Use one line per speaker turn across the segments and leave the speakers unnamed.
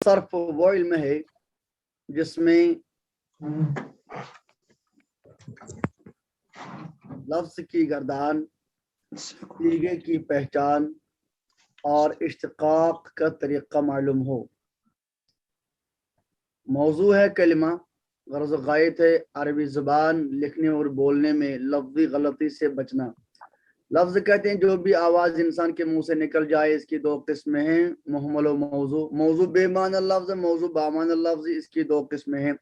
صرف وہ علم ہے جس میں لفظ کی گردان، صیغے کی پہچان اور اشتقاق کا طریقہ معلوم ہو۔ موضوع ہے کلمہ، غرض و غایت ہے عربی زبان لکھنے اور بولنے میں لفظی غلطی سے بچنا۔ لفظ کہتے ہیں جو بھی آواز انسان کے منہ سے نکل جائے، اس کی دو قسمیں ہیں، محمل و موضوع۔ موضوع بے معنی لفظ، موضوع بامعنی لفظ، اس کی دو قسمیں ہیں،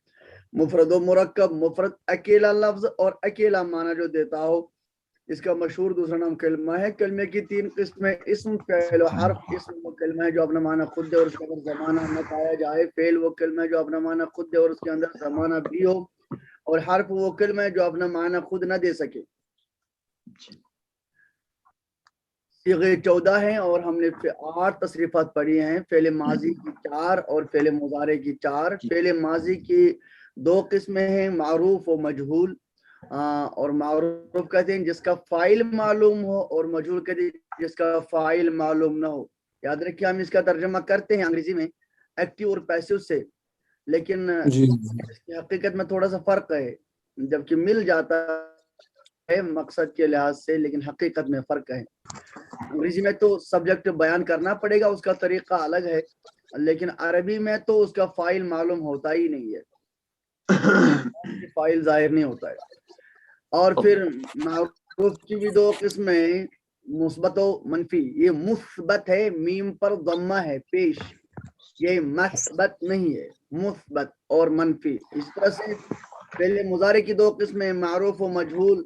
مفرد و مرکب۔ مفرد اکیلا لفظ اور اکیلا معنی جو دیتا ہو، اس کا مشہور دوسرا نام کلمہ ہے۔ کلمے کی تین قسمیں، اسم، فعل و حرف۔ اسم وہ کلمہ ہے جو اپنا معنی خود دے اور اس کے اندر زمانہ نہ پایا جائے۔ فعل وہ کلمہ ہے جو اپنا معنی خود دے اور اس کے اندر زمانہ بھی ہو۔ اور حرف وہ کلمہ ہے جو اپنا معنی خود نہ دے سکے۔ صیغے 14 ہیں اور ہم نے 8 تصریفات پڑھی ہیں، فعل ماضی کی 4 اور فعل مضارع کی 4۔ فعل ماضی کی 2 قسمیں ہیں، معروف و مجہول۔ اور معروف کہتے ہیں جس کا فاعل معلوم ہو، اور مجہول کہتے ہیں جس کا فاعل معلوم نہ ہو۔ یاد رکھیے ہم اس کا ترجمہ کرتے ہیں انگریزی میں ایکٹیو اور پیسو سے، لیکن اس کی حقیقت میں تھوڑا سا فرق ہے، جبکہ مل جاتا ہے مقصد کے لحاظ سے، لیکن حقیقت میں فرق ہے۔ انگریزی میں تو سبجیکٹ بیان کرنا پڑے گا، اس کا طریقہ الگ ہے، لیکن عربی میں تو اس کا فاعل معلوم ہوتا ہی نہیں ہے، فاعل ظاہر نہیں ہوتا ہے۔ اور پھر معروف کی بھی 2 قسمیں، مثبت و منفی۔ یہ مثبت ہے، میم پر ضمہ ہے پیش، یہ مثبت نہیں ہے، مثبت اور منفی۔ اس طرح سے پہلے مضارع کی 2 قسمیں، معروف و مجہول،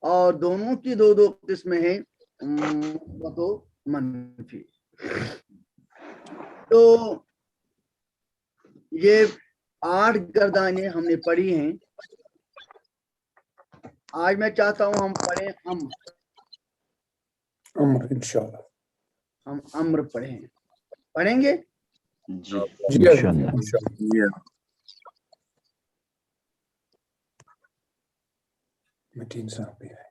اور دونوں کی 2 قسمیں ہیں، مثبت و منفی۔ تو یہ 8 گردانیں ہم نے پڑھی ہیں۔ آج میں چاہتا ہوں ہم پڑھیں امر
انشاءاللہ
ہم امر پڑھیں گے۔
متین صاحب بھی ہے۔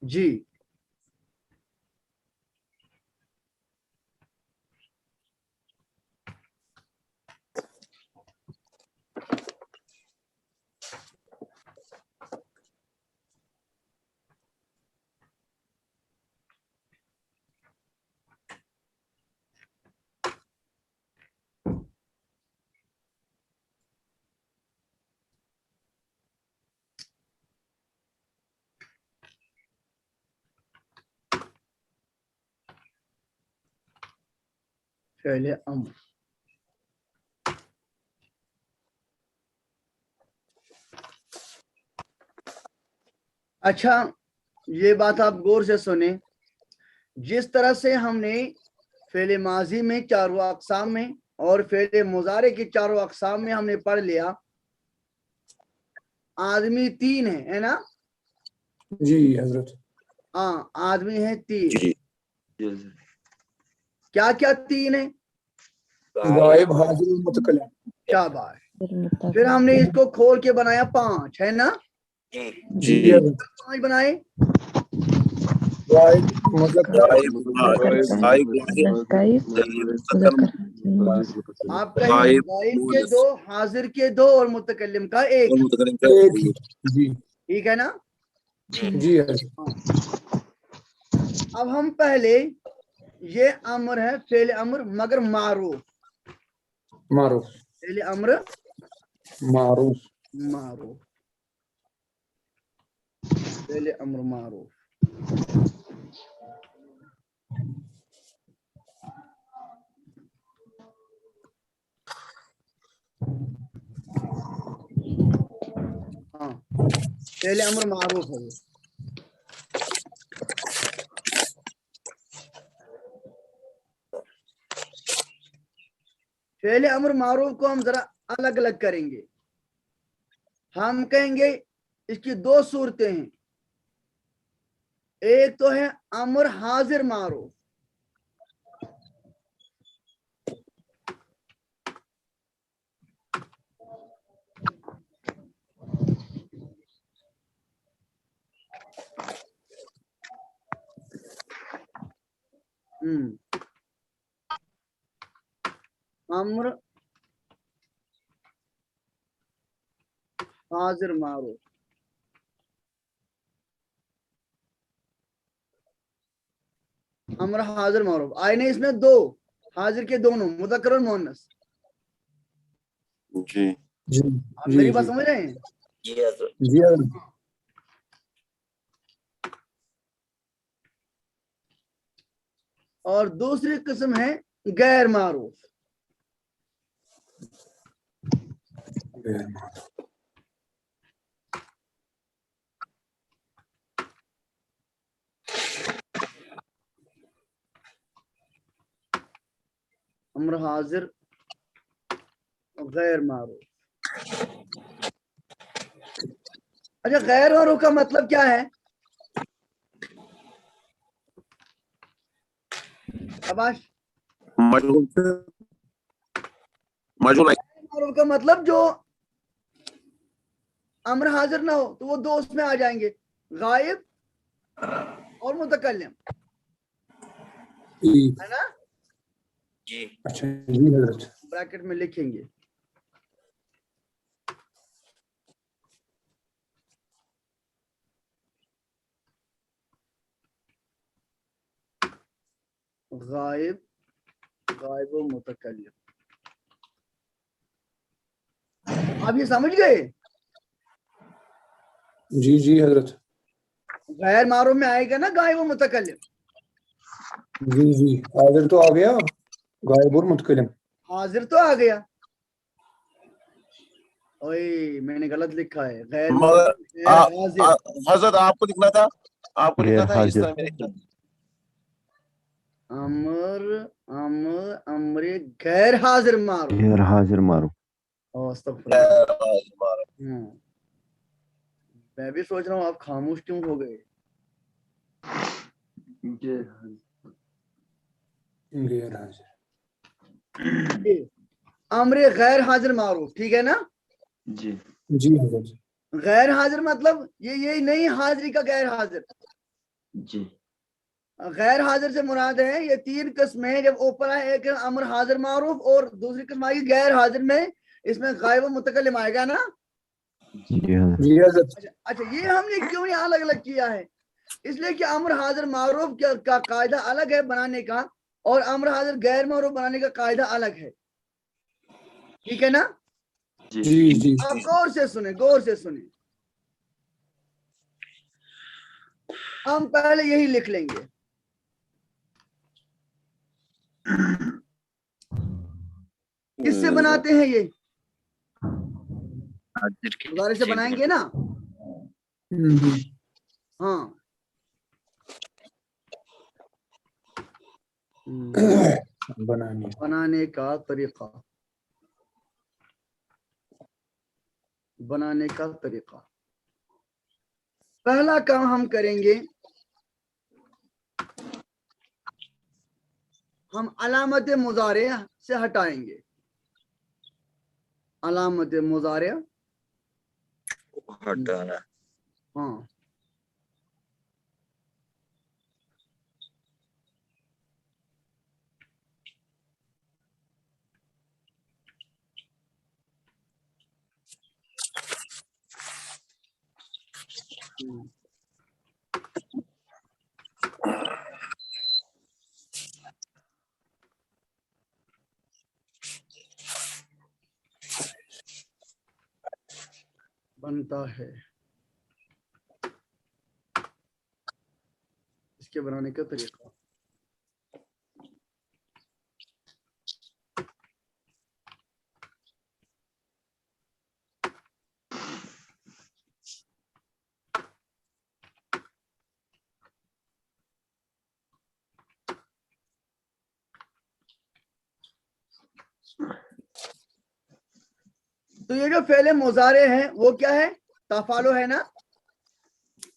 جی فعل امر۔ اچھا یہ بات آپ غور سے سنیں، جس طرح سے ہم نے فعل ماضی میں 4 اقسام میں اور فعل مضارع کی 4 اقسام میں ہم نے پڑھ لیا، آدمی 3 ہے نا؟
جی حضرت۔
ہاں آدمی ہے 3۔ کیا کیا 3 ہے؟
غائب، حاضر، متکلم۔
شاباش۔ پھر ہم نے اس کو کھول کے بنایا 5 ہے نا؟
جی
5 بنائے۔
غائب، مذکر،
آپ کہیں غائب کے 2، حاضر کے 2 اور متکلم کا 1۔
جی
ٹھیک ہے نا؟
جی حضرت۔
اب ہم پہلے یہ امر ہے فعل امر مگر معروف
معروف
فعل امر
معروف
معروف فعل امر معروف ہاں فعل امر معروف ہے یہ. فعل امر معروف کو ہم ذرا الگ الگ کریں گے. ہم کہیں گے اس کی دو صورتیں ہیں. ایک تو ہے امر حاضر معروف. امر حاضر معروف. امر حاضر معروف آئے نہیں اس میں دو حاضر کے دونوں مذکر اور مؤنث.
جی
جی
آپ
جی
میری بات
جی
سمجھ رہے ہیں؟
جی حضرت
جی حضرت
اور دوسری قسم ہے غیر معروف. امر حاضر غیر معروف. اچھا غیر معروف کا مطلب کیا ہے؟ شاباش.
مجہول
معروف کا مطلب جو امر حاضر نہ ہو تو وہ دو اس میں آ جائیں گے غائب اور متکلم
جی
ہے نا.
جی
اچھا جی حضرت
بریکٹ میں لکھیں گے غائب غائب و متکلم. آپ یہ سمجھ گئے؟
جی جی حضرت
غیر معروف میں آئے گا نا غائب و متکلم.
جی جی حاضر تو آ گیا غائب اور متکلم
حاضر تو آ گیا. اوئے میں نے غلط لکھا ہے. غیر
مگر
معروف غیر حاضر.
حضرت آپ کو لکھنا تھا اس طرح میں لکھنا.
امر امر امر غیر حاضر معروف.
غیر حاضر معروف.
استغفر اللہ. میں بھی سوچ رہا ہوں آپ خاموش کیوں ہو گئے؟
غیر حاضر
امر غیر حاضر معروف ٹھیک ہے نا.
جی
جی حضرت
غیر حاضر مطلب یہ نہیں حاضری کا غیر حاضر.
جی
غیر حاضر سے مراد ہے یہ تین قسمیں ہیں. جب اوپر آئے ایک امر حاضر معروف اور دوسری قسم آئی غیر حاضر میں اس میں غائب و متکلم آئے گا نا.
جی حضرت.
جی حضرت
اچھا یہ ہم نے کیوں یہ الگ الگ کیا ہے؟ اس لیے کہ امر حاضر معروف کا قاعدہ الگ ہے بنانے کا اور امر حاضر غیر معروف بنانے کا قاعدہ الگ ہے. ٹھیک ہے نا.
جی جی
آپ غور سے سنیں غور سے سنیں. ہم پہلے یہی لکھ لیں گے کس سے بناتے ہیں یہ مضارع سے بنائیں گے نا. ہاں بنانے کا طریقہ بنانے کا طریقہ. پہلا کام ہم کریں گے ہم علامت مضارع سے ہٹائیں گے. علامت مضارع
ہٹانا.
ہاں बनता है, इसके बनाने का तरीका। तो ये जो फेले मुजारे हैं वो क्या है, तफालो है ना?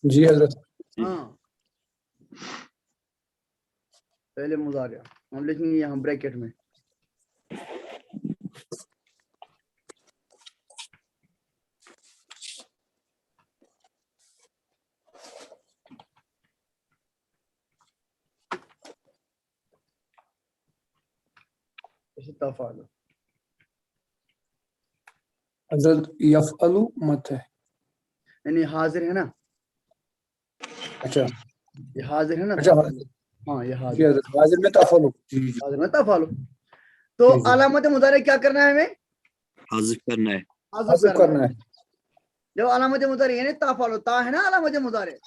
जी हजरत।
हाँ, फेले मुजारे हम लिखेंगे यहाँ ब्रैकेट में। तफालो
हजरत यफअलु मत है।
यानी हाजिर है ना,
अच्छा
ये हाजिर है ना,
अच्छा
तफालो। हाँ ये
जी
हाजिर,
हजरत, हाजिर में तफअलु। जी जी
हाजिर में तफालो। तो
जी, जी।
अलामत मुजारे क्या करना है हमें?
हाजिर करना है।
हाजिर
हाजिर
करना
करना
है।
है।
जब अलामत मुजारे यानी तफालो, ता है ना अलामत मुजारे,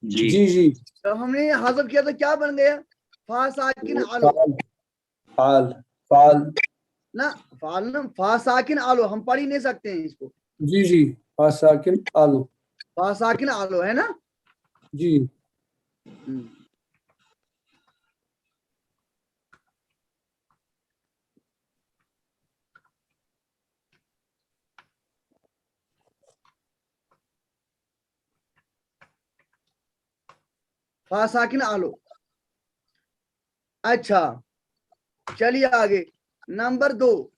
जी
जी जी।
जब हमने हाजिर किया तो क्या बन गया? फा साकिन आलो
फाल फाल फाल।
ना, फाल ना, फा साकिन आलो हम पढ़ ही नहीं सकते हैं इसको।
जी जी, फा साकिन आलू।
फा साकिन आलो है ना।
जी
फा साकिन आलो। अच्छा चलिए आगे, नंबर 2।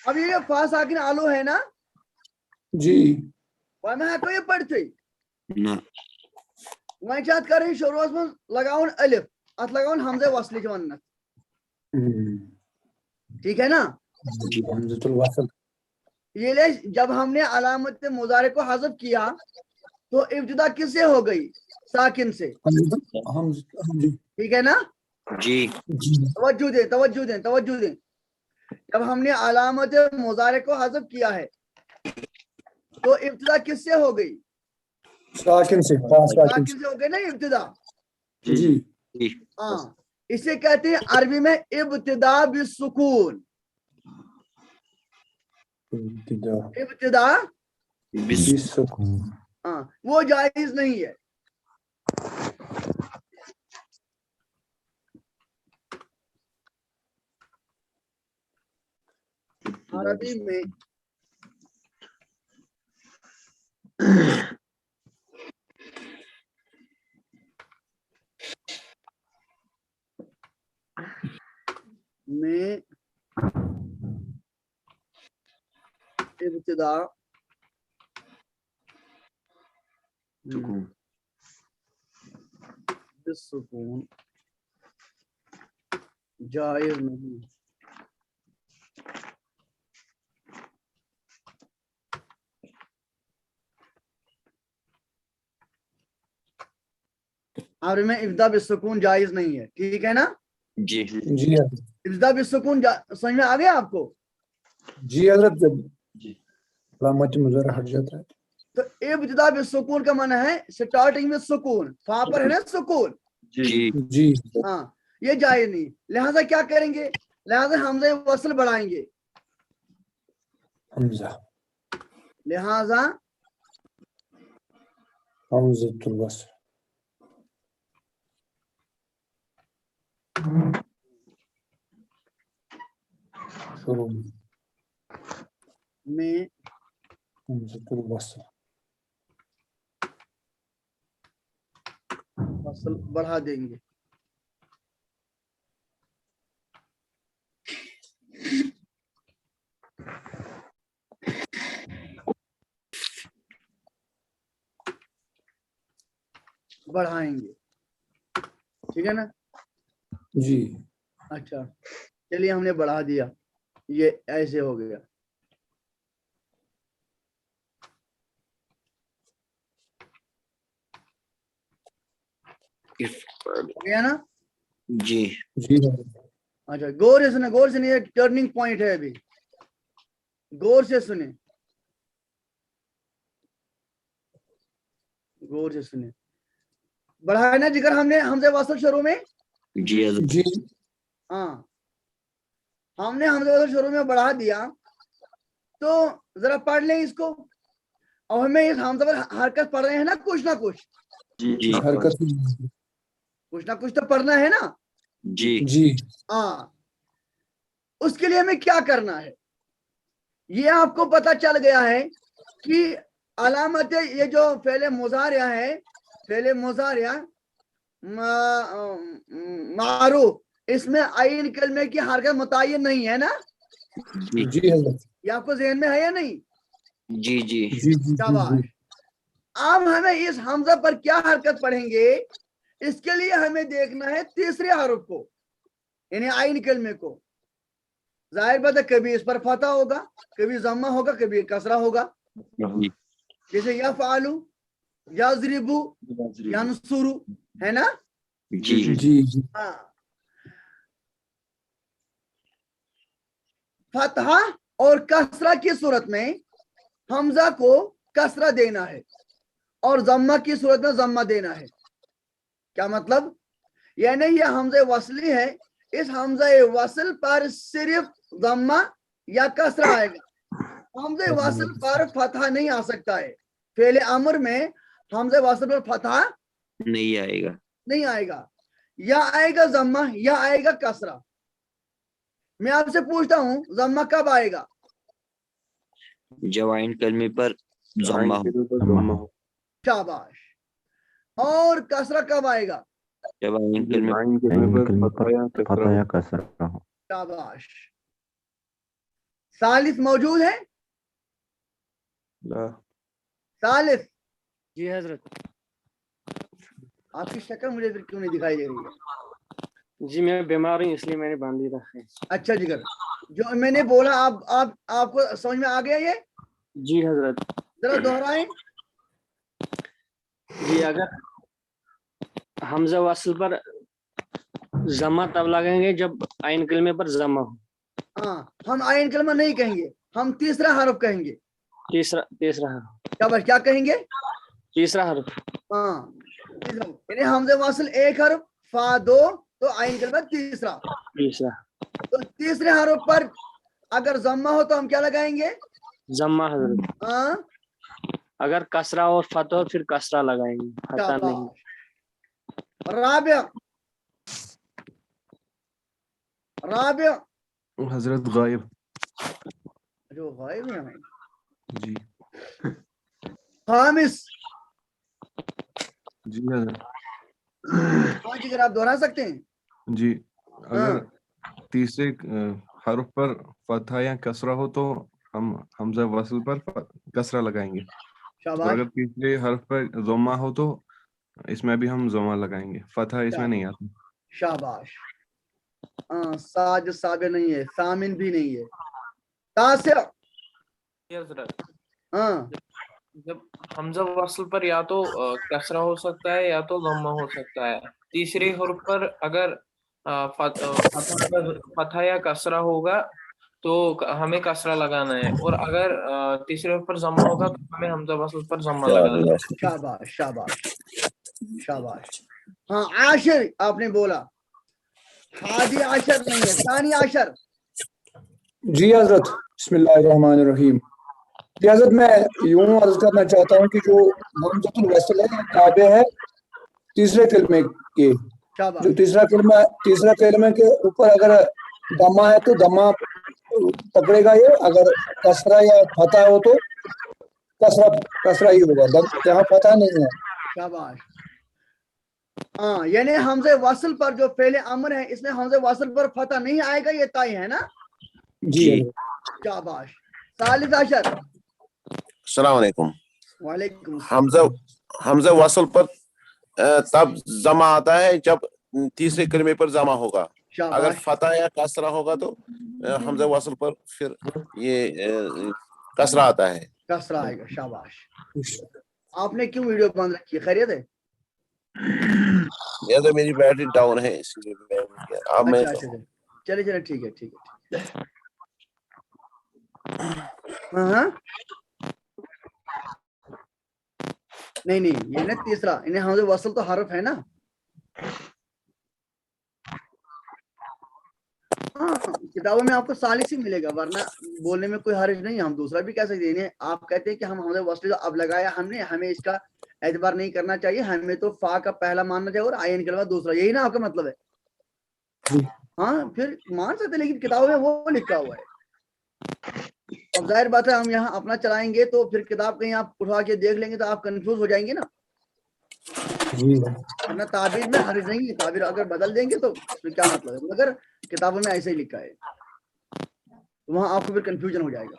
अब ये फा साकिन आलो है ना,
जी
वह को ये पढ़ते
ना
वह चाहत कर शुरुआत में लगाउन अलिफ, अत लगाउन हमजे वसलिच वन, ठीक है ना।
हमजतुल वसल।
ये ले जब हमने अलामत मुजारे को हज़फ किया तो इब्तिदा किससे हो गई? साकिन से,
हम जी
ठीक है ना।
जी
जी
तवज्जो दें तवज्जो दें तवज्जो दें। जब हमने अलामत मुजारे को हज़फ किया है तो इब्तिदा किससे हो गई?
साकिन से, फा साकिन
साकिन से हो गई ना इब्तिदा।
से। जी
जी
हाँ, इसे कहते हैं अरबी में इब्तिदा बिस्सुकून। इब्तिदा
बिस्सुकून।
हाँ, वो जायज नहीं है। अरबी में इब्तिदा बिस्सुकून जायज नहीं। अरबी में इब्तिदा बिस्सुकून जायज नहीं है, ठीक है ना।
जी
जी हजरत।
इब्तिदा बिस्सुकून समझ में आ गया आपको?
जी हजरत, जब अलामत मुज़ारा हट जाता है
तो इब्तिदा बिस्सुकून का माना है स्टार्टिंग में सुकून, वहां पर है ना सुकून।
जी
जी
हाँ, ये जायज नहीं। लिहाजा क्या करेंगे? लिहाजा हमजे वसल बढ़ाएंगे।
हमजा
लिहाजा
हमजतुल वसल। शुरू
में
हमजतुल वसल।
वसल बढ़ा देंगे। बढ़ाएंगे, ठीक है ना।
जी
अच्छा चलिए, हमने बढ़ा दिया, ये ऐसे हो गया। हो गया ना।
जी
जी हजरत।
अच्छा गौर से ना, गौर से नहीं, ये टर्निंग पॉइंट है अभी। गौर से सुने, गौर से सुने। बढ़ा है ना जिक्र हमने हमसे वसल शुरू में?
जी हजरत।
जी
हाँ, हमने हमसे वसल शुरू में बढ़ा दिया, तो जरा पढ़ लें इसको। और हमें इस हमसे पर हरकत पढ़ रहे हैं ना कुछ ना कुछ,
जी
हरकत
कुछ ना कुछ तो पढ़ना है ना।
जी
जी
हाँ, उसके लिए हमें क्या करना है, ये आपको पता चल गया है कि अलामत ये जो फेले मुजारिया है, फेले मुजारिया मारूफ, इसमें आइन कलमे की हरकत मुतय्यन नहीं है ना।
जी हजरत।
ये आपको ज़हन में है या नहीं?
जी जी
जी जी
शाबाश। अब हमें इस हमजा पर क्या हरकत पढ़ेंगे, इसके लिए हमें देखना है तीसरे हरफ को, यानी आइन कलमे को। जाहिर बात है कभी इस पर फतह होगा, कभी जम्मा होगा, कभी कसरा होगा। जैसे या फालू, या जरिबू, या नसुरु, है ना।
जी
जी जी
हाँ, फतहा और कसरा की सूरत में हमजा को कसरा देना है और जम्मा की सूरत में जम्मा देना है। क्या मतलब, यानी ये हमजा वसली है, इस हमजा वसल पर सिर्फ जम्मा या कसरा आएगा, हमजा वसल पर फतहा नहीं आ सकता है। फेले अमर में हमजा वसल पर फतहा
नहीं आएगा।
नहीं आएगा, या आएगा जम्मा या आएगा कसरा। मैं आपसे पूछता हूं जम्मा कब आएगा?
जब आइन कलमे पर जम्मा हो।
शाबाश। और कसरा कब आएगा?
जब आइन कलमे पर फतह या कसरा हो।
शाबाश। सालिस मौजूद है? सालिस?
जी हजरत।
आपकी शक्ल मुझे फिर क्यों नहीं दिखाई दे रही है?
जी मैं बीमार हूँ इसलिए मैंने बांध ली रखा है।
अच्छा जिगर, जो मैंने बोला आपको समझ में आ गया ये?
जी हजरत।
जरा दोहराएं।
जी, अगर हमजा वसल पर जमा तब लगाएंगे जब आइन कलमे पर जमा हो।
हाँ, हम आइन कलमा नहीं कहेंगे, हम तीसरा हरफ कहेंगे।
तीसरा हरफ।
शाबाश, क्या कहेंगे?
तीसरा हरफ।
हाँ, यानी हमजा वसल एक हरफ, फा दो, तो आइन कलमा तीसरा। तो तीसरे हरफ पर अगर जम्मा हो तो हम क्या लगाएंगे?
जम्मा हजरत।
हाँ,
अगर कसरा और फतह हो फिर कसरा लगाएंगे, फतह नहीं।
राबिया, राबिया
हजरत गायब।
जो गायब है हमें।
जी
खामिस,
जी हजरत।
हाँ जी, अगर आप दोहरा सकते हैं।
जी, अगर तीसरे हर्फ पर फतहा या कसरा हो तो हम हमजा वसल पर कसरा लगाएंगे। तो
शाबाश,
अगर तीसरे हर्फ पर ज़म्मा हो तो इसमें भी हम ज़म्मा लगाएंगे, फतहा इसमें नहीं आता।
शाबाश। हाँ, साज साबे नहीं है, सामिन भी नहीं है। तासिर, हाँ,
जब हमजा वसल पर या तो कसरा हो सकता है या तो ज़म्मा हो सकता है। तीसरे हुर्फ पर अगर फतहा या कसरा होगा तो हमें कसरा लगाना है, और अगर तीसरे हुर्फ पर ज़म्मा होगा तो हमें हमजा वसल पर ज़म्मा लगाना है।
शाबाश शाबाश शाबाश। हाँ, आशिर आपने बोला, हादी आशर नहीं है, सानी आशर।
जी हजरत। बिस्मिल्लाहिर्रहमानिर्रहीम। जी हजरत, मैं यूं अर्ज करना चाहता हूँ कि जो हमजतुल वसल है ये ताबे है तीसरे कलमे के। जो तीसरा कलमे के ऊपर अगर दमा है तो दमा पकड़ेगा ये, अगर कसरा या फतह हो तो कसरा ही होगा, यहाँ फतह नहीं है।
शाबाश। हाँ, यानी हमजे वसल पर जो पहले अमर है इसमें हमजे वसल पर फतह नहीं आएगा, ये तय है ना।
जी
शाबाश। सालिस आशर।
अस्सलाम वालेकुम।
वालेकुम।
हमजा वसल पर तब जमा आता है जब तीसरे कलमे पर जमा होगा। अगर
शाबाश,
फतह या कसरा होगा तो हमजा वसल पर फिर ये कसरा आता है।
कसरा आएगा। शाबाश। आपने क्यों वीडियो बंद रखी है, खैरियत है?
ये तो मेरी बैटरी डाउन है इसलिए अब मैं
अच्छा, चलिए ठीक है, ठीक है। हाँ नहीं ये ना तीसरा, इन्हें हमज़े वसल तो हरफ है ना। हाँ किताबों में आपको सालिस ही मिलेगा, वरना बोलने में कोई हर्ज नहीं है, हम दूसरा भी कह सकते हैं। आप कहते हैं कि हम हमज़े वसल अब लगाया हमने, हमें इसका एतबार नहीं करना चाहिए, हमें तो फा का पहला मानना चाहिए और आयन के अलावा दूसरा, यही ना आपका मतलब है। हाँ फिर मान सकते, लेकिन किताबों में वो लिखा हुआ है। अब जाहिर बात है हम यहाँ अपना चलाएंगे तो फिर किताब कहीं आप उठा के देख लेंगे तो आप कंफ्यूज हो जाएंगे ना। वरना ताबीर में हर्ज नहीं है, ताबीर अगर बदल देंगे तो उसमें क्या मतलब है, मगर किताबों में ऐसे ही लिखा है, तो वहां आपको फिर कंफ्यूजन हो जाएगा।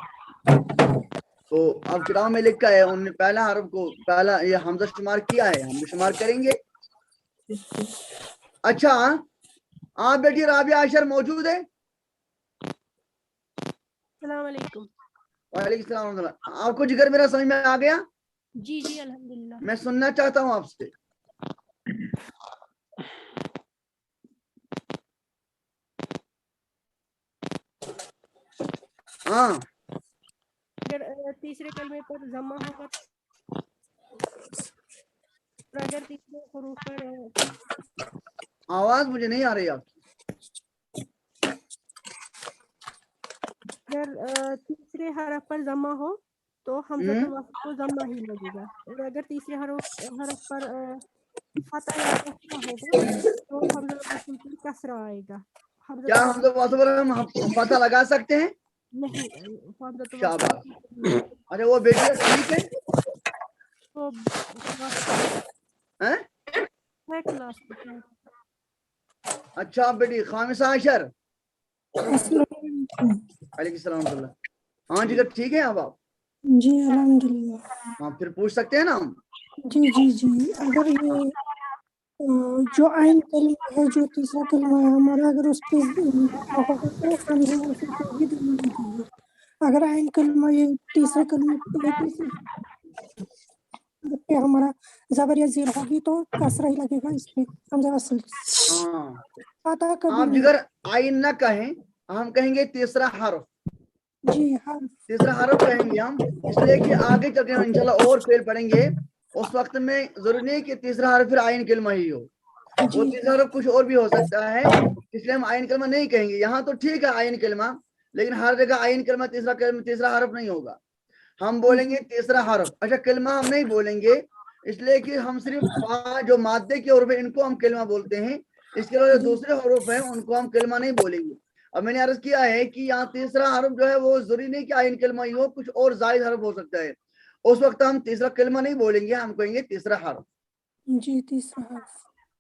तो अब किताब में लिखा है, उन्होंने पहला हरफ को पहला ये हमजा शुमार किया है, हम भी शुमार करेंगे। अच्छा आप बेटी राबिया आशर मौजूद है?
अस्सलाम वालेकुम।
वालेकुम सलाम व रहमतुल्लाह। आपको जिगर मेरा समझ में आ गया?
जी जी अल्हम्दुलिल्लाह।
मैं सुनना चाहता हूँ आपसे। हाँ
अगर तीसरे कलमे पर जमा होगा और अगर तीसरे हरूफ पर
आवाज मुझे नहीं आ रही आपकी।
अगर तीसरे हरफ पर जमा हो तो हमज़तुल वस्ल को जमा ही लगेगा, और अगर तीसरे हरफ पर फतह या कसरा होगा तो हमज़तुल वस्ल पर कसरा आएगा।
क्या हमज़ा वस्ल पर हम फतह लगा सकते हैं?
नहीं, हमज़तुल
शाबाश।
वस्ल
अरे वो बेटिया ठीक है
तो
हैं?
है क्लास में।
अच्छा बेटी खामिसा आशर। वालेकुम सलाम व रहमतुल्लाह। हाँ जिगर ठीक है अब आप?
जी अल्हम्दुलिल्लाह।
हाँ फिर पूछ सकते हैं ना हम?
जी जी जी अगर ये जो आइन कलमा है, जो तीसरा कलमा है हमारा, अगर उस पे होगा तो हमज़ा वस्ल पे ही दम लगेगा। अगर आइन कलमा ये तीसरे कलमे पे हमारा ज़बर या ज़ेर होगी तो कसरा ही लगेगा इस पे, हमज़ा वस्ल।
हाँ
फतह कभी
आप
नहीं।
जिगर आइन ना कहें, हम कहेंगे तीसरा हरफ।
जी हाँ
तीसरा हरफ कहेंगे हम, इसलिए कि आगे चल के हम इंशाल्लाह और फेल पढ़ेंगे, उस वक्त में जरूरी नहीं कि तीसरा हरफ फिर आइन कलमा ही हो, वो तीसरा हरफ कुछ और भी हो सकता है, इसलिए हम आइन कलमा नहीं कहेंगे। यहाँ तो ठीक है आइन कलमा, लेकिन हर जगह आइन कलमा तीसरा हरफ नहीं होगा, हम बोलेंगे तीसरा हरफ। अच्छा कलमा हम नहीं बोलेंगे, इसलिए कि हम सिर्फ फा जो मादे के हरूफ है इनको हम कलमा बोलते हैं, इसके अलावा जो दूसरे हरूफ हैं उनको हम कलमा नहीं बोलेंगे। अब मैंने अर्ज किया है कि यहाँ तीसरा हरफ जो है वो जरूरी नहीं कि आइन कलमा ही हो, कुछ और जायद हरफ हो सकता है, उस वक्त हम तीसरा कलमा नहीं बोलेंगे, हम कहेंगे तीसरा हरफ।
जी तीसरा हर्फ।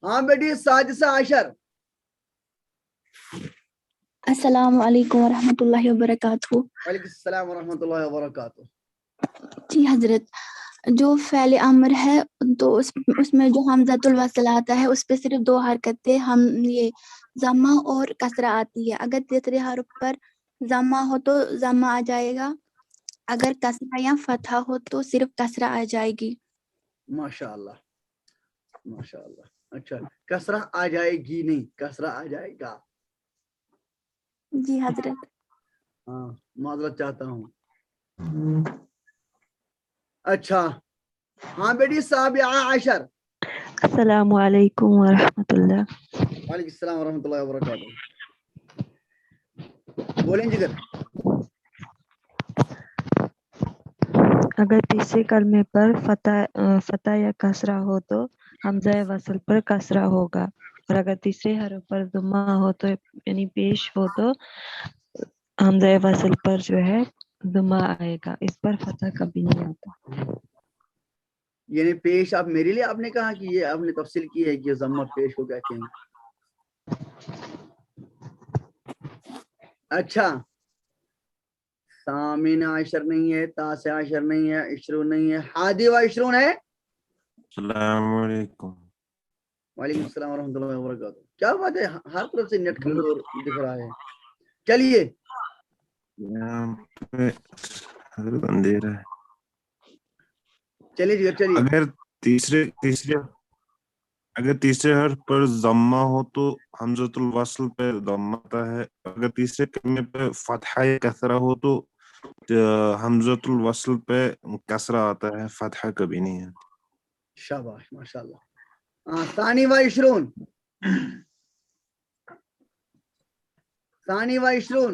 हाँ बेटी साजिसा आशर।
अस्सलाम वालेकुम वरहमतुल्लाहि वबरकातुहू।
वालेकुम सलाम व रहमतुल्लाहि व बरकातुहू।
जी हजरत, जो फ़ेल अम्र है तो उसमें जो हमज़तुल वस्ल आता है उस पे सिर्फ दो हरकतें हम ये जमा और कसरा आती है। अगर तीसरे हरफ पर जमा हो तो जमा आ जाएगा, अगर कसरा या फतहा हो तो सिर्फ कसरा आ जाएगी।
माशाअल्लाह माशाअल्लाह। अच्छा कसरा आ जाएगी नहीं, कसरा आ जाएगा।
जी हजरत।
हाँ माजरत चाहता हूँ। अच्छा हाँ बेटी साबिया आशर।
अस्सलामु अलैकुम वरहमतुल्लाह।
वालेकुम सलाम व रहमतुल्लाहि व बरकातुहू। बोलें जिगर।
अगर तीसरे कलमे पर फतह या कसरा हो तो हमज़ा वस्ल पर कसरा होगा, और अगर तीसरे हरफ पर जुम्मा हो तो यानी पेश हो तो हमज़ा वस्ल पर जो है जुम्मा आएगा, इस पर फतह कभी नहीं आता।
यानी पेश आप मेरे लिए आपने कहा कि ये आपने तफसील की है कि जम्मा पेश को कहते हैं। अच्छा सामिन आशर नहीं है, तासे आशर नहीं है, इशरून नहीं है, हादी व इशरून है।
अस्सलामु अलैकुम।
वालेकुम सलाम व रहमतुल्लाहि व बरकातुहू। क्या बात है, हर तरफ से नेट कमजोर दिख रहा है। चलिए
यहाँ पे हजरत अंधेरा है।
चलिए जिगर चलिए।
अगर तीसरे हर्फ पर जम्मा हो तो हमज़तुल वस्ल पे दम्मा आता है, अगर तीसरे कलमे पे फतहा या कसरा हो तो حمزۃ الوصل پہ کسرہ آتا ہے, فتحہ کبھی نہیں ہے.
شاباش ماشاءاللہ. ثانی و عشرون, ثانی و عشرون.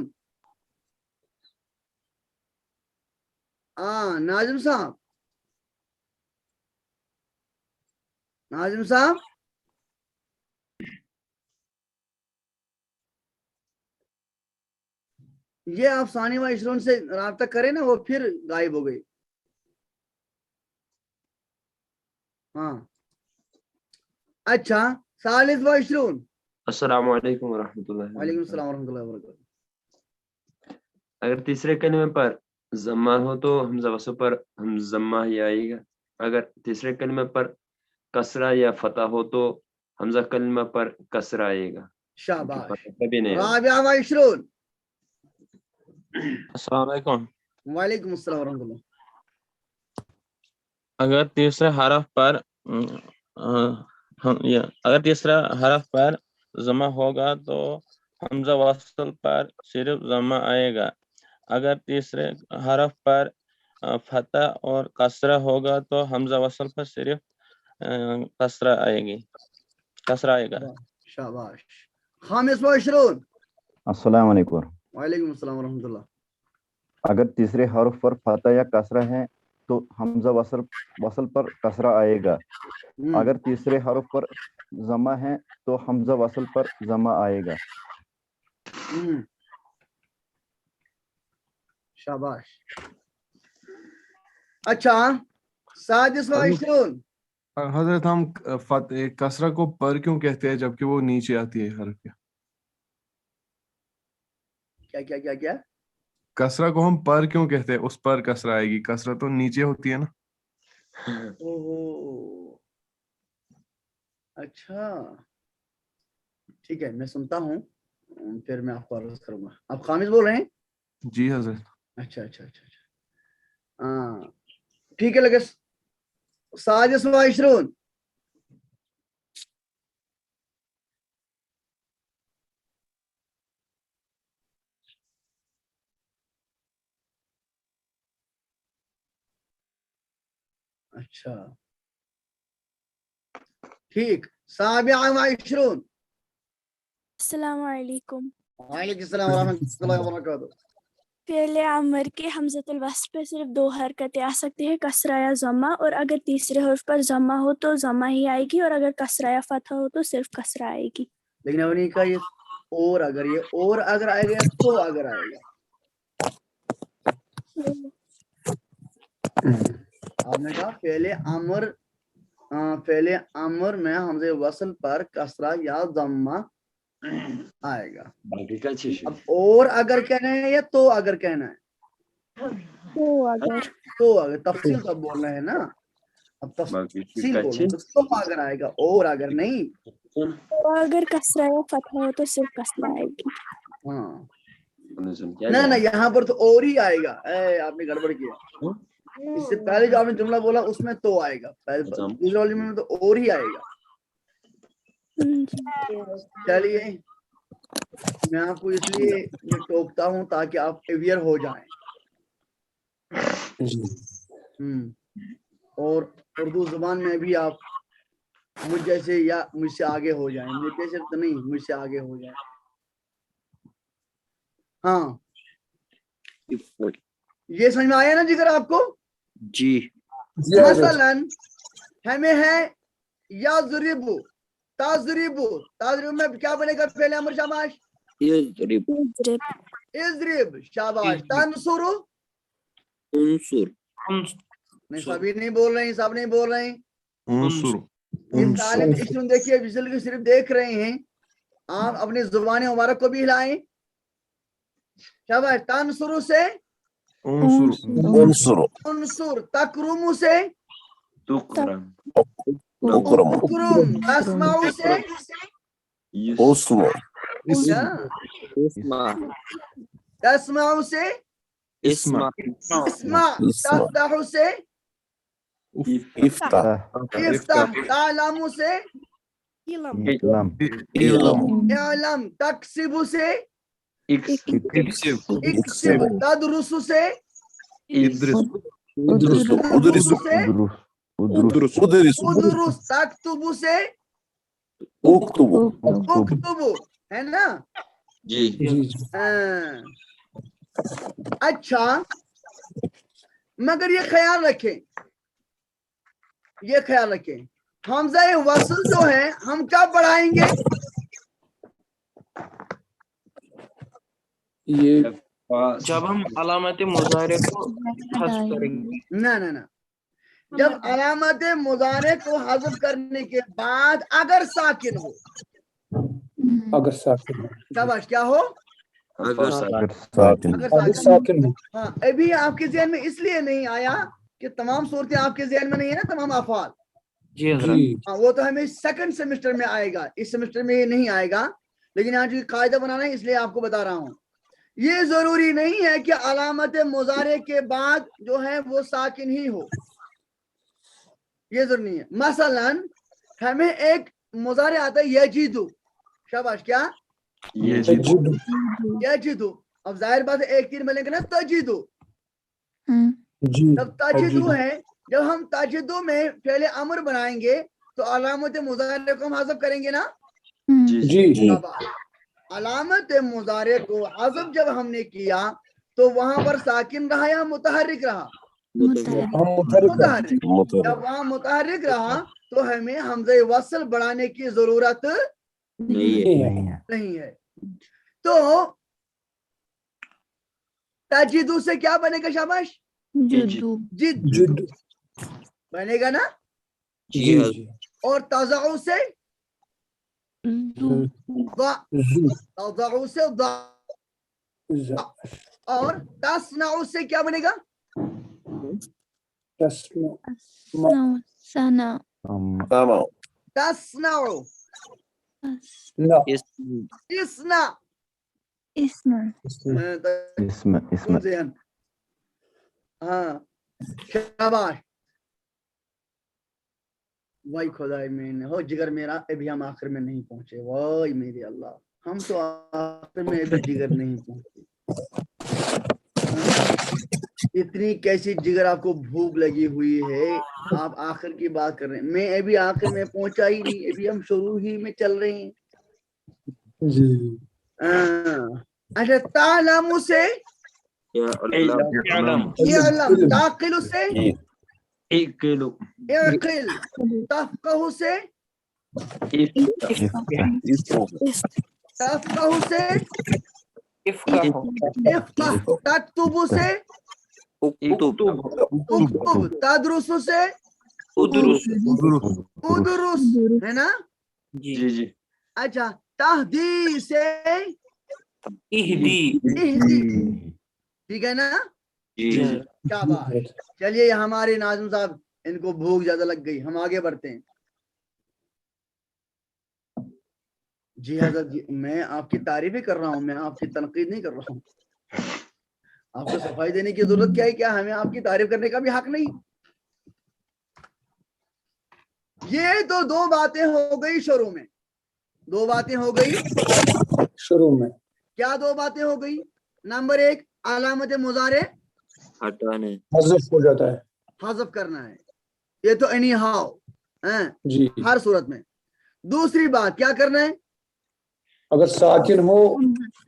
ناظم صاحب, ناظم صاحب, یہ آپ ثانی و عشرون سے رابطہ کریں نا, وہ پھر غائب ہو گئی. ہاں اچھا, ثالث و عشرون.
السلام علیکم ورحمۃ اللہ.
وعلیکم السلام ورحمۃ اللہ وبرکاتہ.
اگر تیسرے کلمے پر ضمہ ہو تو حمزہ وصل پر ضمہ ہی آئے گا. اگر تیسرے کلمے پر کسرہ یا فتح ہو تو حمزہ کلمہ پر کسرہ آئے گا.
شاباش.
کبھی نہیں.
رابع و عشرون.
السلام علیکم.
وعلیکم السلام ورحمۃ اللہ.
اگر تیسرے حرف پر ضمہ ہوگا تو حمزہ وصل پر صرف ضمہ آئے گا. اگر تیسرے حرف پر فتح اور کسرہ ہوگا تو حمزہ وصل پر صرف کسرہ آئے گا.
شاباش. خامس و عشرون.
السلام علیکم.
وعلیکم السلام ورحمۃ اللہ.
اگر تیسرے حرف پر فتح یا کسرہ ہے تو حمزہ وصل پر کسرہ آئے گا. اگر تیسرے حرف پر ضمہ ہے تو حمزہ وصل پر ضمہ آئے گا.
شاباش. اچھا, سادس و عشرون.
حضرت ہم کسرہ کو پر کیوں کہتے ہیں جبکہ وہ نیچے آتی ہے حرف کے؟
کیا کیا کیا
کسرہ کو ہم پر کیوں کہتے ہیں؟ اس پر کسرہ آئے گی, کسرہ تو نیچے ہوتی ہے نا.
اچھا ٹھیک ہے, میں سنتا ہوں پھر میں آپ کو عرض کروں گا. آپ خامس بول رہے ہیں؟
جی حضرت.
اچھا اچھا اچھا اچھا, ٹھیک ہے. لگے سادس و عشرون. اچھا ٹھیک. سابع و عشرون.
السلام علیکم.
وعلیکم السلام ورحمۃ اللہ وبرکاتہ.
فعل امر کے حمزۃ الوصل پہ صرف دو حرکتیں آ سکتی ہیں, کسرہ یا ضمہ, اور اگر تیسرے حرف پر ضمہ ہو تو ضمہ ہی آئے گی, اور اگر کسرہ یا فتح ہو تو صرف کسرہ آئے گی.
لیکن اب نہیں کہا یہ اور اگر, یہ اور اگر آئے گا تو اگر آئے گا. آپ نے کہا فعل امر میں حمزہ وصل پر کسرہ یا ضمہ آئے گا. اب اور اگر کہنا ہے یا تو اگر کہنا ہے؟ تو اگر. تفصیل تو بول رہے ہیں نا, اب تفصیل بولیں تو اگر آئے گا, اور اگر نہیں.
اگر کسرہ یا فتح ہو تو صرف کسرہ آئے گی.
ہاں نہ یہاں پر تو اور ہی آئے گا. آپ نے گڑبڑ کیا. اس سے پہلے جو آپ نے جملہ بولا اس میں تو آئے گا, دوسرے والی میں تو اور ہی آئے گا. چلیے میں آپ کو اس لیے یہ ٹوکتا ہوں تاکہ آپ اویئر ہو جائیں اور اردو زبان میں بھی آپ مجھ جیسے یا مجھ سے آگے ہو جائیں. مجھ جیسے تو نہیں, مجھ سے آگے ہو جائیں. ہاں یہ سمجھ میں آیا نا جگر آپ کو؟
جی.
مثلا ہمیں ہے یا ضربو تضربو. تضرب میں کیا بنے گا فعل امر؟ شاباش. اضرب. شاباش. تنصرو.
انصر.
نہیں سبھی نہیں بول رہے ہیں, سب نہیں بول رہے ہیں.
انصر.
دیکھیے وزل کو صرف دیکھ رہے ہیں, آپ اپنی زبان مبارک کو بھی ہلائیں. شاباش. تنصرو سے انصر. تکرمو سے
تکرم.
تکرم. تسمعو سے تسمعو سے
اسمع.
اسمع. تفتحو سے
افتح.
افتح. تعلمو سے اعلم. تکسبو سے اکسب. تدرسو سے
ادرس
تكتب سے ادرس تكتب سے اکتب ہے نا
جی
اچھا مگر یہ خیال رکھیں حمزہ وصل جو ہے ہم کب بڑھائیں گے؟
یہ
جب ہم علامت مضارع کو حذف کریں گے.
نہ جب علامت مضارع کو حذف کرنے کے بعد اگر ساکن ہو شاباش کیا ہو
اگر
ساکن ہو.
ہاں ابھی آپ کے ذہن میں اس لیے نہیں آیا کہ تمام صورتیں آپ کے ذہن میں نہیں ہے نا تمام افعال.
جی حضرت.
ہاں وہ تو ہمیں سیکنڈ سیمسٹر میں آئے گا اس سیمسٹر میں یہ نہیں آئے گا لیکن آج قاعدہ بنانا ہے اس لیے آپ کو بتا رہا ہوں. یہ ضروری نہیں ہے کہ علامت مضارع کے بعد جو ہے وہ ساکن ہی ہو یہ ضروری نہیں ہے. مثلا ہمیں ایک مضارع آتا ہے یجدو شاباش کیا یجدو اب ظاہر بات ہے ایک تیر ملیں گے نا تجدو جب تجدو ہے جب ہم تجدو میں فعل امر بنائیں گے تو علامت مضارع کو ہم حذف کریں گے نا
جی
علامت مضارع کو حذف جب ہم نے کیا تو وہاں پر ساکن رہا یا متحرک رہا متحرک. جب وہاں متحرک رہا تو ہمیں حمزہ وصل بڑھانے کی ضرورت نہیں ہے. تو تجدو سے کیا بنے گا شاباش جد بنے گا نا اور تضع سے تضع سے اور تصنع سے کیا بنے گا تصنع ہاں شاباش وائی خدائے میں ہو جگر میرا ابھی ہم آخر میں نہیں پہنچے وائی میرے اللہ ہم تو آخر میں ابھی جگر نہیں پہنچے. اتنی کیسی جگر آپ کو بھوک لگی ہوئی ہے آپ آخر کی بات کر رہے ہیں. میں ابھی آخر میں پہنچا ہی نہیں ابھی ہم شروع ہی میں چل رہے ہیں. اچھا تعلم سے علم تعقل سے اعقل تفقہ سے تفقہ سے افقہ تکتب سے اکتب تدرس سے ادرس ہے نا
جی
اچھا تہدی سے
اہدی
ٹھیک ہے نا شاباش. چلیے ہمارے ناظم صاحب ان کو بھوک زیادہ لگ گئی ہم آگے بڑھتے ہیں. جی حضرت جی میں آپ کی تعریف ہی کر رہا ہوں میں آپ کی تنقید نہیں کر رہا ہوں. آپ کو صفائی دینے کی ضرورت کیا ہے کیا ہمیں آپ کی تعریف کرنے کا بھی حق نہیں. یہ تو دو باتیں ہو گئی شروع میں دو باتیں ہو گئی
شروع میں
کیا دو باتیں ہو گئی. نمبر ایک علامت مضارع
حذف ہو جاتا ہے
حذف کرنا ہے یہ تو اینی ہاؤ
جی
ہر صورت میں. دوسری بات کیا کرنا ہے
اگر ساکن ہو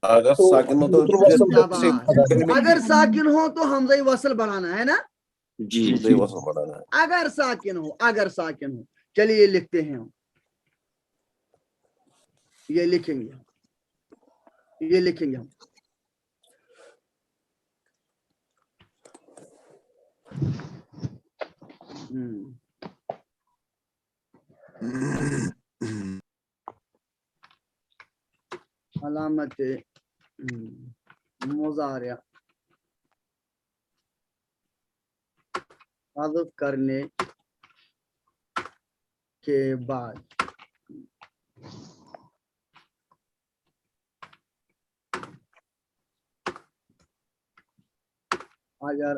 اگر ساکن ہو تو حمزہ وصل بڑھانا ہے نا اگر ساکن ہو چلیے یہ لکھتے ہیں ہم یہ لکھیں گے ہم علامت مضارع حذف کرنے کے بعد اگر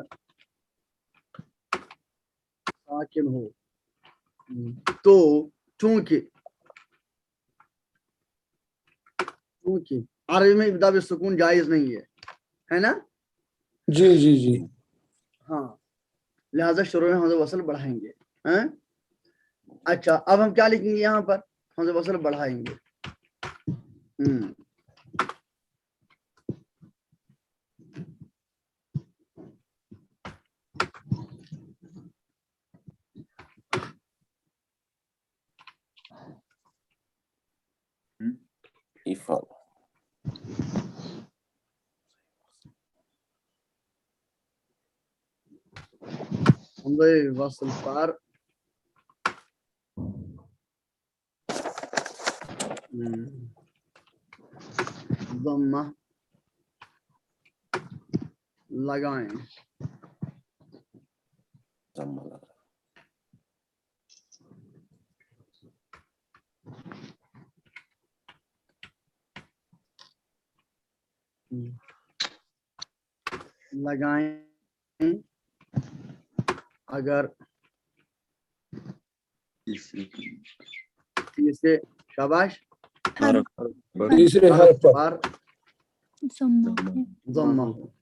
ساکن ہو تو چونکہ عربی میں ابتدا بالسکون جائز نہیں ہے نا
جی
हाँ, लिहाजा शुरू में हमज़ा वसल बढ़ाएंगे हैं। अच्छा, अब हम क्या लिखेंगे यहाँ पर, हमज़ा वसल बढ़ाएंगे।
إفعل
हमज़ा वसल पर ज़म्मा लगाएं।
ضم لغة
लगाएं अगर तीसरे शाबाश
तीसरे हर्फ
पर ज़म्मा हो,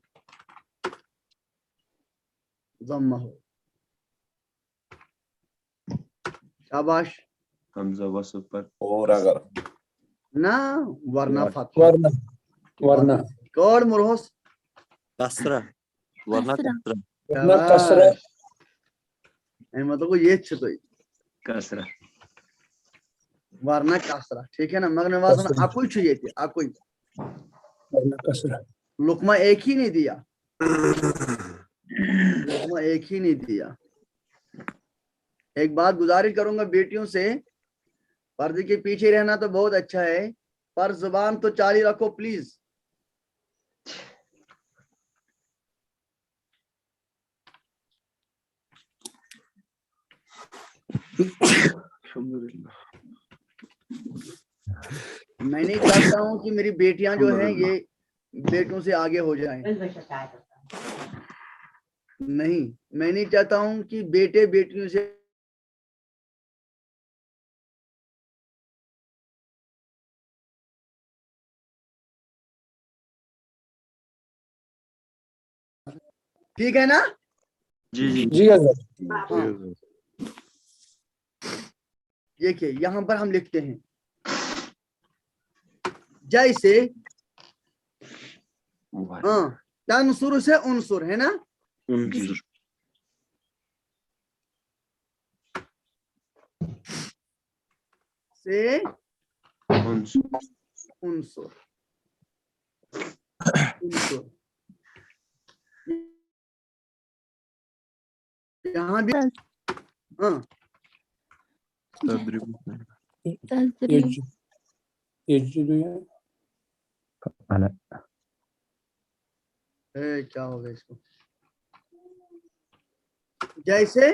ज़म्मा हो। शाबाश,
हमजा वसल पर
और अगर
ना वरना फतह,
वरना
कोड मुरहस
kasra warna kasra
वरना कसरा
मतलब ये छतोई
कसरा
वरना कसरा, ठीक है ना। मगर नवाज में आकुई चाहिए थी, आकुई
वरना कसरा
लुकमा एक ही नहीं दिया, लुकमा एक ही नहीं दिया। एक बात गुजारिश करूंगा बेटियों से, पर्दे के पीछे रहना तो बहुत अच्छा है, पर जुबान तो चाली रखो प्लीज। मैं नहीं चाहता हूं कि मेरी बेटियां जो हैं ये बेटों से आगे हो जाएं। नहीं, मैं नहीं चाहता हूं कि बेटे बेटियों से ठीक है ना।
जी जी
जी हज़रत।
हाँ, देखिए यहां पर हम लिखते हैं जैसे तनसुर से उनसुर है ना, से उनसुर यहाँ भी हाँ क्या हो गया इसको, जैसे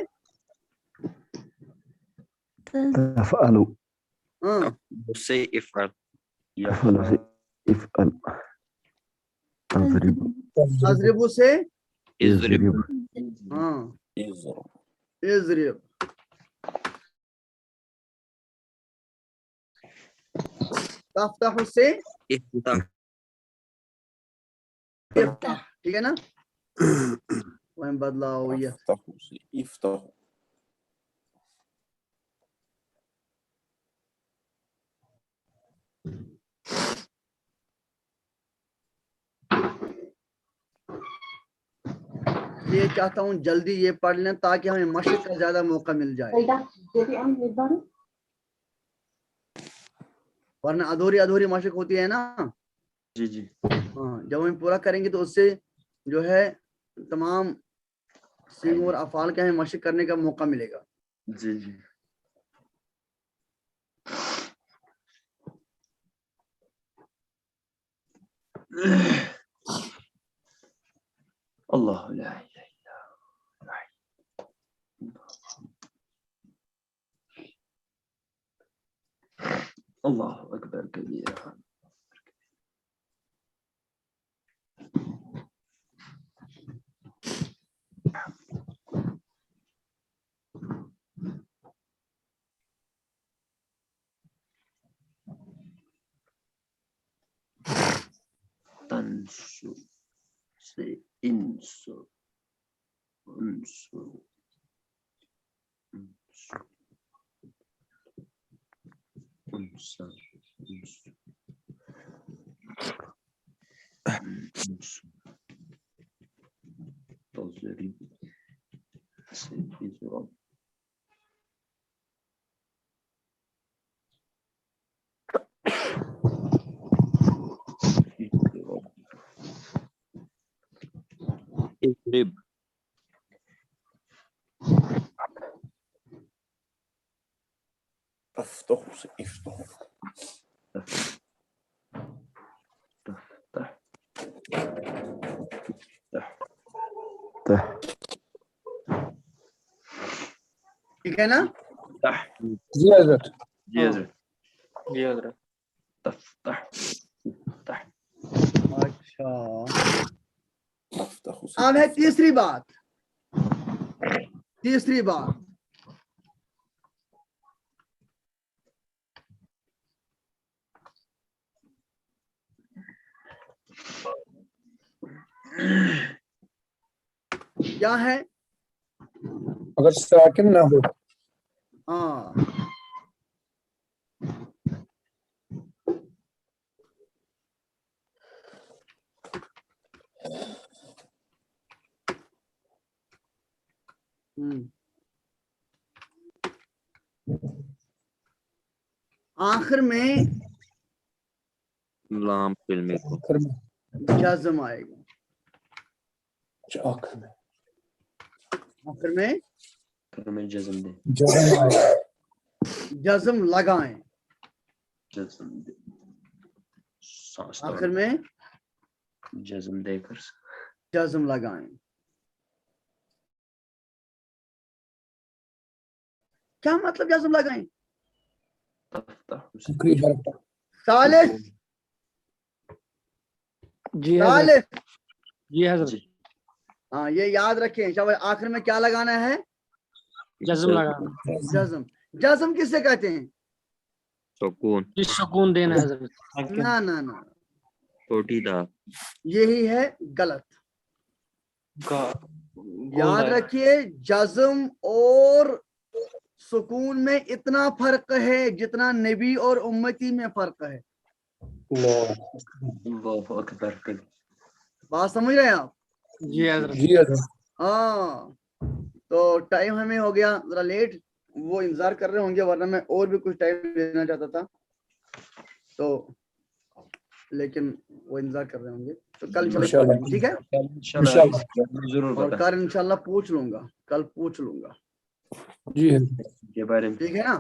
तफ़अलु
हाँ
say if'al
तफ़अलु से इफ़अल तज़रिबु
अजरिबु से
izrib
हाँ
إزر
इजरिब, तफ्ताहु से
iftah
इफ्ताह, ठीक है ना। वहीं बदलाव हुई है।
أفتح से इफ्ताह
ये चाहता हूँ जल्दी ये पढ़ लें ताकि हमें मशक का ज्यादा मौका मिल जाए, वरना अधूरी अधूरी मशक होती है ना।
जी जी
हाँ, जब हम पूरा करेंगे तो उससे जो है तमाम सीगों और अफ़ाल के हमें मशक करने का मौका मिलेगा।
जी जी अल्लाह ला इलाहा इल्ला अल्लाह अकबर कबीरा। तंसु से इंसु
اضرب
افتح افتح
ٹھیک ہے نا؟
جی حضرت.
جی حضرت.
جی حضرت.
اچھا اب ہے تیسری بات. تیسری بات کیا ہے؟
اگر ساکن نہ ہو.
ہاں آخر میں
لام کلمے کو
آخر میں.
جزم آئے گا.
آخر میں.
آخر میں
آخر میں جزم دے.
جزم آئے.
جزم لگائیں.
جزم دے. سانس
آخر میں
جزم دے کر
جزم لگائیں. کیا مطلب جزم لگائیں؟ ثالث
جی حضرت.
ثالث
جی حضرت.
ہاں یہ یاد رکھیں شاید آخر میں کیا لگانا ہے؟
جزم لگانا.
جزم. جزم کس سے کہتے ہیں؟
سکون
جی سکون دینا حضرت.
نہ نہ نہ
چھوٹی دا
یہی ہے غلط. یاد رکھیے جزم اور سکون میں اتنا فرق ہے جتنا نبی اور امتی میں فرق ہے.
اللہ اکبر.
بات سمجھ رہے ہیں آپ؟
جی حضرت.
جی حضرت.
ہاں تو ٹائم ہمیں ہو گیا ذرا لیٹ. وہ انتظار کر رہے ہوں گے ورنہ میں اور بھی کچھ ٹائم دینا چاہتا تھا تو لیکن وہ انتظار کر رہے ہوں گے تو کل انشاءاللہ. ٹھیک ہے
ضرور
اور
بتا
کل انشاءاللہ پوچھ لوں گا. کل پوچھ لوں گا
جی حضرت.
کے بارے میں.
ٹھیک ہے نا؟